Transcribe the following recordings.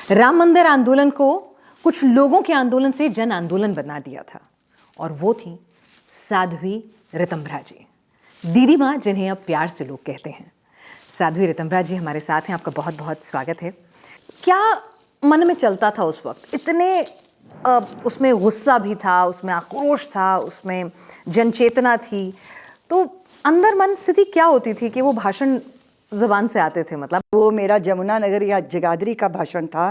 राम मंदिर आंदोलन को कुछ लोगों के आंदोलन से जन आंदोलन बना दिया था और वो थी साध्वी ऋतंभरा जी, दीदी माँ जिन्हें अब प्यार से लोग कहते हैं। साध्वी ऋतंभरा जी हमारे साथ हैं, आपका बहुत बहुत स्वागत है। क्या मन में चलता था उस वक्त? इतने उसमें गुस्सा भी था, उसमें आक्रोश था, उसमें जनचेतना थी, तो अंदर मन स्थिति क्या होती थी कि वो भाषण ज़बान से आते थे? मतलब वो मेरा जमुना नगर या जगाधरी का भाषण था,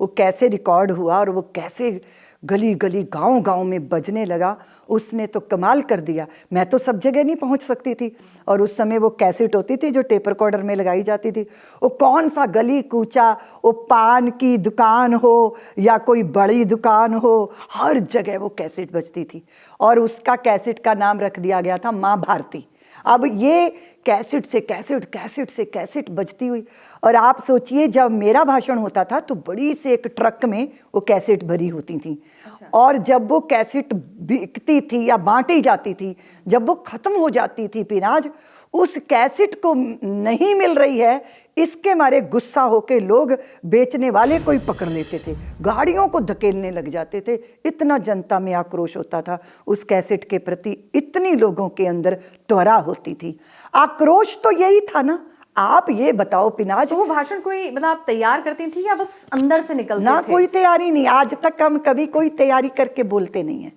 वो कैसे रिकॉर्ड हुआ और वो कैसे गली गली गांव गांव में बजने लगा, उसने तो कमाल कर दिया। मैं तो सब जगह नहीं पहुंच सकती थी और उस समय वो कैसेट होती थी जो टेप रिकॉर्डर में लगाई जाती थी। वो कौन सा गली कूचा, वो पान की दुकान हो या कोई बड़ी दुकान हो, हर जगह वो कैसेट बजती थी और उसका कैसेट का नाम रख दिया गया था माँ भारती। अब ये कैसेट से कैसेट, कैसेट से कैसेट बजती हुई, और आप सोचिए जब मेरा भाषण होता था तो बड़ी से एक ट्रक में वो कैसेट भरी होती थी। अच्छा। और जब वो कैसेट बिकती थी या बांटी जाती थी, जब वो ख़त्म हो जाती थी पिनाज, उस कैसेट को नहीं मिल रही है, इसके मारे गुस्सा होके लोग बेचने वाले को ही पकड़ लेते थे, गाड़ियों को धकेलने लग जाते थे। इतना जनता में आक्रोश होता था उस कैसेट के प्रति, इतनी लोगों के अंदर त्वरा होती थी। आक्रोश तो यही था ना। आप ये बताओ पिनाज, तो वो भाषण कोई मतलब आप तैयार करती थी या बस अंदर से निकलते ना थे? कोई तैयारी नहीं, आज तक हम कभी कोई तैयारी करके बोलते नहीं हैं।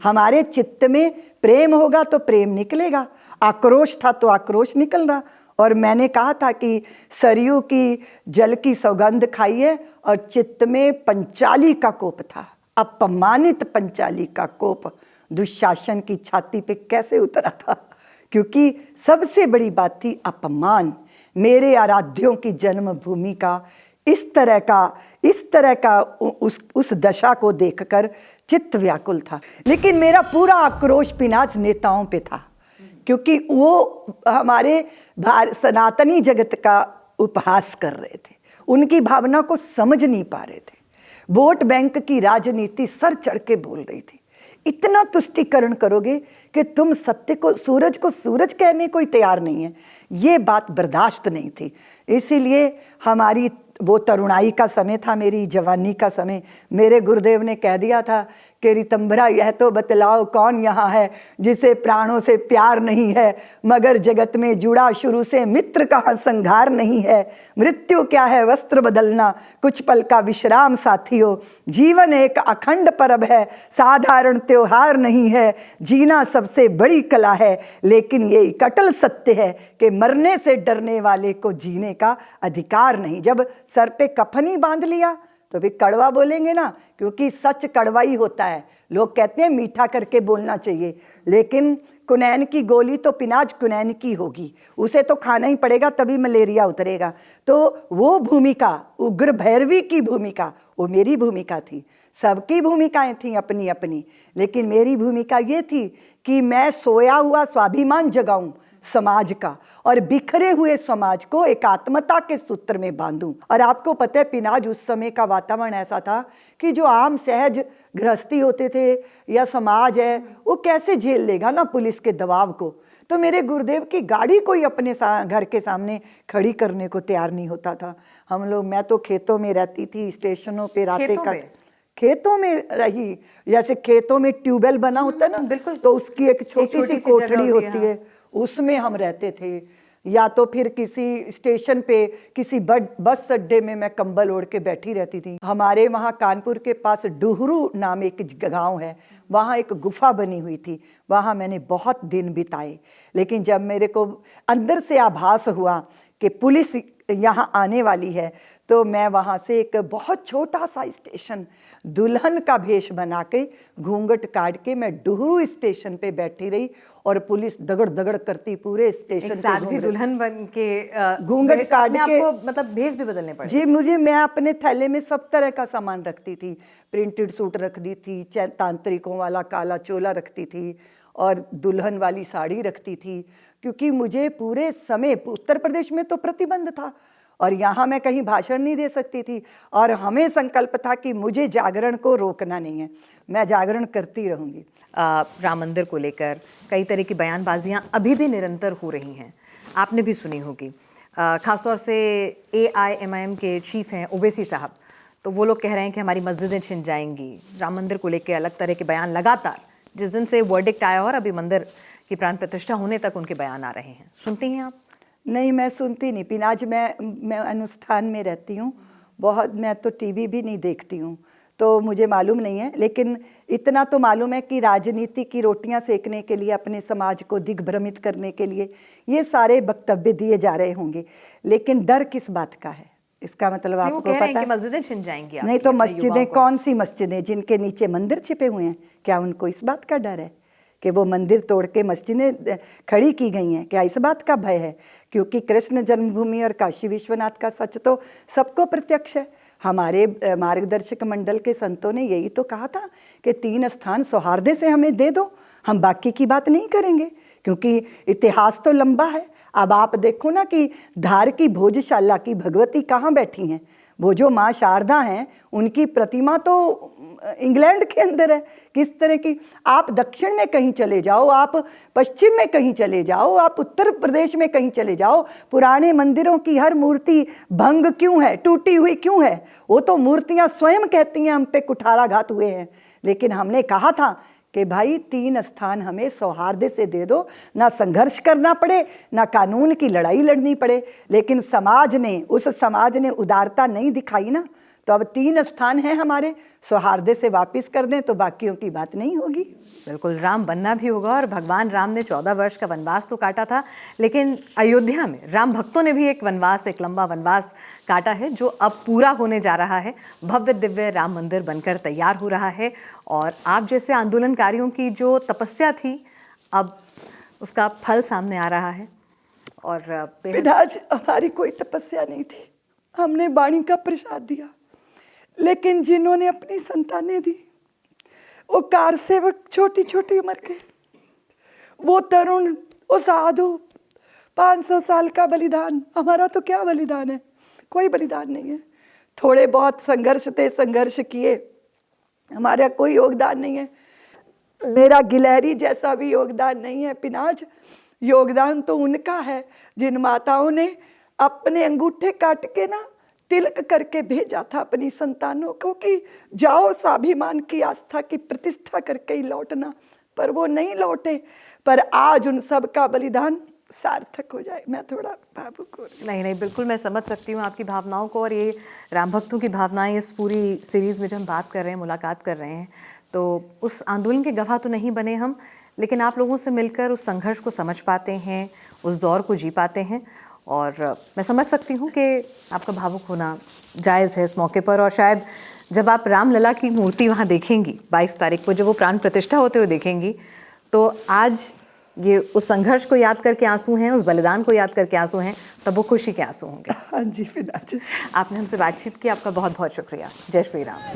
हमारे चित्त में प्रेम होगा तो प्रेम निकलेगा, आक्रोश था तो आक्रोश निकल रहा। और मैंने कहा था कि सरयू की जल की सौगंध खाइए, और चित्त में पंचाली का कोप था, अपमानित पंचाली का कोप दुशासन की छाती पे कैसे उतरा था, क्योंकि सबसे बड़ी बात थी अपमान। मेरे आराध्यों की जन्मभूमि का इस तरह का उस दशा को देखकर चित्त व्याकुल था। लेकिन मेरा पूरा आक्रोश पिनाज नेताओं पे था, क्योंकि वो हमारे सनातनी जगत का उपहास कर रहे थे, उनकी भावना को समझ नहीं पा रहे थे। वोट बैंक की राजनीति सर चढ़ के बोल रही थी। इतना तुष्टीकरण करोगे कि तुम सत्य को सूरज कहने कोई तैयार नहीं है, ये बात बर्दाश्त नहीं थी। इसीलिए हमारी वो तरुणाई का समय था, मेरी जवानी का समय। मेरे गुरुदेव ने कह दिया था कि ऋतंभरा यह तो बतलाओ कौन यहाँ है जिसे प्राणों से प्यार नहीं है, मगर जगत में जुड़ा शुरू से मित्र कहाँ संघार नहीं है। मृत्यु क्या है वस्त्र बदलना, कुछ पल का विश्राम साथियों। जीवन एक अखंड पर्व है, साधारण त्योहार नहीं है। जीना सबसे बड़ी कला है, लेकिन ये कटल सत्य है कि मरने से डरने वाले को जीने का अधिकार नहीं। जब सर पे कफनी बांध लिया तो भी कड़वा बोलेंगे ना, क्योंकि सच कड़वा ही होता है। लोग कहते हैं मीठा करके बोलना चाहिए, लेकिन कुनैन की गोली तो पिनाज कुनैन की होगी, उसे तो खाना ही पड़ेगा तभी मलेरिया उतरेगा। तो वो भूमिका, उग्र भैरवी की भूमिका, वो मेरी भूमिका थी। सबकी भूमिकाएं थीं अपनी अपनी, लेकिन मेरी भूमिका ये थी कि मैं सोया हुआ स्वाभिमान जगाऊं समाज का और बिखरे हुए समाज को एकात्मता के सूत्र में बांधूं। और आपको पता है पिनाज, उस समय का वातावरण ऐसा था कि जो आम सहज गृहस्थी होते थे या समाज है, वो कैसे झेल लेगा ना पुलिस के दबाव को। तो मेरे गुरुदेव की गाड़ी कोई अपने घर के सामने खड़ी करने को तैयार नहीं होता था। हम लोग, मैं तो खेतों में रहती थी, स्टेशनों पे रातें कट, खेतों में रही। जैसे खेतों में ट्यूबवेल बना होता है ना, बिल्कुल, तो उसकी एक छोटी सी कोठड़ी होती है, उसमें हम रहते थे। या तो फिर किसी स्टेशन पे, किसी बस अड्डे में मैं कंबल ओढ़ के बैठी रहती थी। हमारे वहाँ कानपुर के पास डुहरू नाम एक गांव है, वहाँ एक गुफा बनी हुई थी, वहाँ मैंने बहुत दिन बिताए। लेकिन जब मेरे को अंदर से आभास हुआ कि पुलिस यहाँ आने वाली है, तो मैं वहाँ से एक बहुत छोटा सा स्टेशन दुल्हन का भेष बना के, घूंघट काट के मैं डुहरू स्टेशन पे बैठी रही और पुलिस दगड़ दगड़ करती पूरे स्टेशन साध्वी दुल्हन बन के घूंघट काट के। आपको मतलब भेष भी बदलने पड़े? जी, मैं अपने थैले में सब तरह का सामान रखती थी। प्रिंटेड सूट रखती थी, तांत्रिकों वाला काला चोला रखती थी और दुल्हन वाली साड़ी रखती थी, क्योंकि मुझे पूरे समय, उत्तर प्रदेश में तो प्रतिबंध था और यहाँ मैं कहीं भाषण नहीं दे सकती थी, और हमें संकल्प था कि मुझे जागरण को रोकना नहीं है, मैं जागरण करती रहूँगी। राम मंदिर को लेकर कई तरह की बयानबाजियाँ अभी भी निरंतर हो रही हैं, आपने भी सुनी होगी। खासतौर से AIMIM के चीफ हैं ओवैसी साहब, तो वो लोग कह रहे हैं कि हमारी मस्जिदें छिन जाएंगी, राम मंदिर को लेकर अलग तरह के बयान लगातार, जिस दिन से वर्डिक्ट आया और अभी मंदिर की प्राण प्रतिष्ठा होने तक उनके बयान आ रहे हैं। सुनती हैं आप? नहीं, मैं सुनती नहीं पिनाज, मैं अनुष्ठान में रहती हूँ बहुत, मैं तो टीवी भी नहीं देखती हूँ, तो मुझे मालूम नहीं है। लेकिन इतना तो मालूम है कि राजनीति की रोटियां सेकने के लिए, अपने समाज को दिग्भ्रमित करने के लिए ये सारे वक्तव्य दिए जा रहे होंगे। लेकिन डर किस बात का है, इसका मतलब आपको पता है? मस्जिदें छिन जाएंगी। नहीं तो मस्जिदें, कौन सी मस्जिदें जिनके नीचे मंदिर छिपे हुए हैं, क्या उनको इस बात का डर है कि वो मंदिर तोड़ के मस्जिदें खड़ी की गई हैं? क्या इस बात का भय है? क्योंकि कृष्ण जन्मभूमि और काशी विश्वनाथ का सच तो सबको प्रत्यक्ष है। हमारे मार्गदर्शक मंडल के संतों ने यही तो कहा था कि 3 स्थान सौहार्द से हमें दे दो, हम बाकी की बात नहीं करेंगे, क्योंकि इतिहास तो लंबा है। अब आप देखो ना कि धार की भोजशाला की भगवती कहाँ बैठी हैं, वो जो माँ शारदा हैं उनकी प्रतिमा तो इंग्लैंड के अंदर है। किस तरह की, आप दक्षिण में कहीं चले जाओ, आप पश्चिम में कहीं चले जाओ, आप उत्तर प्रदेश में कहीं चले जाओ, पुराने मंदिरों की हर मूर्ति भंग क्यों है, टूटी हुई क्यों है? वो तो मूर्तियां स्वयं कहती हैं हम पे कुठाराघात हुए हैं। लेकिन हमने कहा था कि भाई 3 स्थान हमें सौहार्द से दे दो, ना संघर्ष करना पड़े, ना कानून की लड़ाई लड़नी पड़े। लेकिन उस समाज ने उदारता नहीं दिखाई ना, तो अब 3 स्थान हैं हमारे, सौहार्द से वापस कर दें तो बाकियों की बात नहीं होगी। बिल्कुल, राम बनना भी होगा। और भगवान राम ने 14 वर्ष का वनवास तो काटा था, लेकिन अयोध्या में राम भक्तों ने भी एक लंबा वनवास काटा है, जो अब पूरा होने जा रहा है। भव्य दिव्य राम मंदिर बनकर तैयार हो रहा है, और आप जैसे आंदोलनकारियों की जो तपस्या थी, अब उसका फल सामने आ रहा है। और आज हमारी कोई तपस्या नहीं थी, हमने वाणी का प्रसाद दिया। लेकिन जिन्होंने अपनी संतानें दी, वो कार सेवक छोटी छोटी उम्र के, वो तरुण, वो साधु, 500 साल का बलिदान। हमारा तो क्या बलिदान है? कोई बलिदान नहीं है। थोड़े बहुत संघर्ष थे, संघर्ष किए, हमारा कोई योगदान नहीं है। मेरा गिलहरी जैसा भी योगदान नहीं है पिनाज। योगदान तो उनका है जिन माताओं ने अपने अंगूठे काट के ना तिलक करके भेजा था अपनी संतानों को कि जाओ स्वाभिमान की, आस्था की प्रतिष्ठा करके ही लौटना, पर वो नहीं लौटे। पर आज उन सब का बलिदान सार्थक हो जाए। मैं थोड़ा भावुक हो रही। नहीं, बिल्कुल मैं समझ सकती हूँ आपकी भावनाओं को। और ये राम भक्तों की भावनाएं इस पूरी सीरीज़ में जब हम बात कर रहे हैं, मुलाकात कर रहे हैं, तो उस आंदोलन के गवाह तो नहीं बने हम, लेकिन आप लोगों से मिलकर उस संघर्ष को समझ पाते हैं, उस दौर को जी पाते हैं। और मैं समझ सकती हूँ कि आपका भावुक होना जायज़ है इस मौके पर। और शायद जब आप रामलला की मूर्ति वहाँ देखेंगी 22 तारीख को, जब वो प्राण प्रतिष्ठा होते हुए देखेंगी, तो आज ये उस संघर्ष को याद करके आंसू हैं, उस बलिदान को याद करके आंसू हैं, तब वो खुशी के आंसू होंगे। हाँ जी, फिर आपने हमसे बातचीत की, आपका बहुत बहुत शुक्रिया। जय श्री राम।